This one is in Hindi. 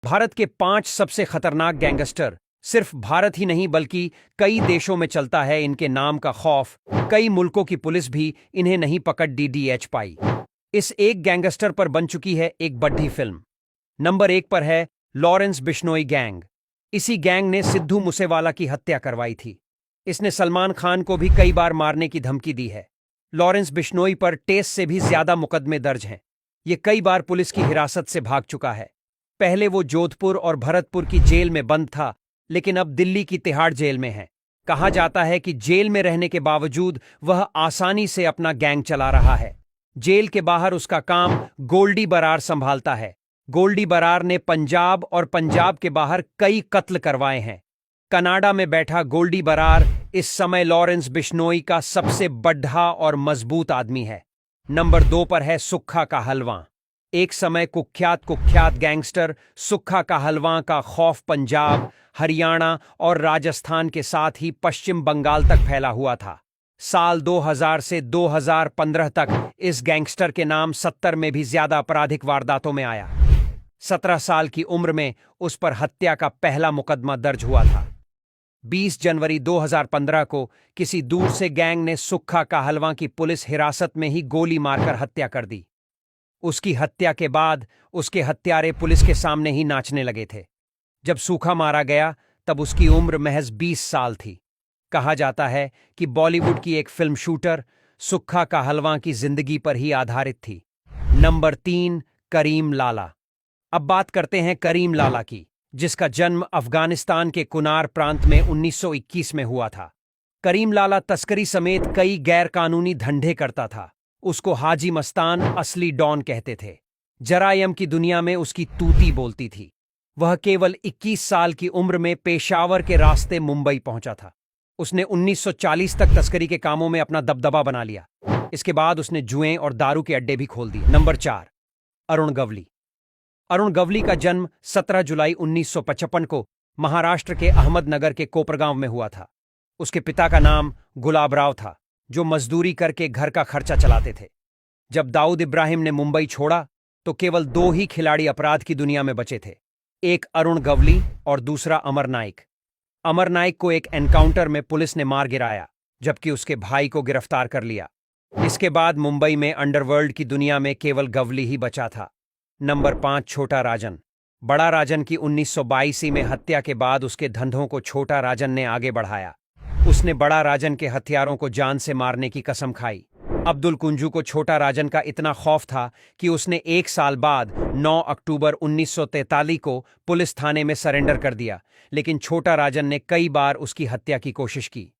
भारत के 5 सबसे खतरनाक गैंगस्टर सिर्फ भारत ही नहीं बल्कि कई देशों में चलता है इनके नाम का खौफ। कई मुल्कों की पुलिस भी इन्हें नहीं पकड़ डीडीएच पाई। इस एक गैंगस्टर पर बन चुकी है एक बड़ी फिल्म। नंबर 1 पर है लॉरेंस बिश्नोई गैंग। इसी गैंग ने सिद्धू मूसेवाला की हत्या करवाई थी। इसने सलमान खान को भी कई बार मारने की धमकी दी है। लॉरेंस बिश्नोई पर टेस से भी ज्यादा मुकदमे दर्ज हैं। ये कई बार पुलिस की हिरासत से भाग चुका है। पहले वो जोधपुर और भरतपुर की जेल में बंद था, लेकिन अब दिल्ली की तिहाड़ जेल में है। कहा जाता है कि जेल में रहने के बावजूद वह आसानी से अपना गैंग चला रहा है। जेल के बाहर उसका काम गोल्डी बरार संभालता है। गोल्डी बरार ने पंजाब और पंजाब के बाहर कई कत्ल करवाए हैं। कनाडा में बैठा गोल्डी बरार इस समय लॉरेंस बिश्नोई का सबसे बड़ा और मजबूत आदमी है। नंबर 2 पर है सुक्खा का हलवा। एक समय कुख्यात गैंगस्टर सुक्खा का हलवा का खौफ पंजाब, हरियाणा और राजस्थान के साथ ही पश्चिम बंगाल तक फैला हुआ था। साल 2000 से 2015 तक इस गैंगस्टर के नाम 70 में भी ज्यादा आपराधिक वारदातों में आया। 17 साल की उम्र में उस पर हत्या का पहला मुकदमा दर्ज हुआ था। 20 जनवरी 2015 को किसी दूर से गैंग ने सुक्खा का हलवा की पुलिस हिरासत में ही गोली मारकर हत्या कर दी। उसकी हत्या के बाद उसके हत्यारे पुलिस के सामने ही नाचने लगे थे। जब सूखा मारा गया तब उसकी उम्र महज 20 साल थी। कहा जाता है कि बॉलीवुड की एक फिल्म शूटर सुक्खा का हलवा की जिंदगी पर ही आधारित थी। नंबर 3 करीम लाला। अब बात करते हैं करीम लाला की, जिसका जन्म अफगानिस्तान के कुनार प्रांत में 1921 में हुआ था। करीम लाला तस्करी समेत कई गैर कानूनी धंधे करता था। उसको हाजी मस्तान असली डॉन कहते थे। जरायम की दुनिया में उसकी तूती बोलती थी। वह केवल 21 साल की उम्र में पेशावर के रास्ते मुंबई पहुंचा था। उसने 1940 तक तस्करी के कामों में अपना दबदबा बना लिया। इसके बाद उसने जुएं और दारू के अड्डे भी खोल दिए। नंबर 4 अरुण गवली। अरुण गवली का जन्म 17 जुलाई 1955 को महाराष्ट्र के अहमदनगर के कोपरगांव में हुआ था। उसके पिता का नाम गुलाबराव था, जो मजदूरी करके घर का खर्चा चलाते थे। जब दाऊद इब्राहिम ने मुंबई छोड़ा तो केवल 2 ही खिलाड़ी अपराध की दुनिया में बचे थे, एक अरुण गवली और दूसरा अमर नाइक। अमर नाइक को एक एनकाउंटर में पुलिस ने मार गिराया, जबकि उसके भाई को गिरफ्तार कर लिया। इसके बाद मुंबई में अंडरवर्ल्ड की दुनिया में केवल गवली ही बचा था। नंबर 5 छोटा राजन। बड़ा राजन की 1982 में हत्या के बाद उसके धंधों को छोटा राजन ने आगे बढ़ाया। उसने बड़ा राजन के हथियारों को जान से मारने की कसम खाई। अब्दुल कुंजू को छोटा राजन का इतना खौफ था कि उसने 1 साल बाद 9 अक्टूबर 1943 को पुलिस थाने में सरेंडर कर दिया, लेकिन छोटा राजन ने कई बार उसकी हत्या की कोशिश की।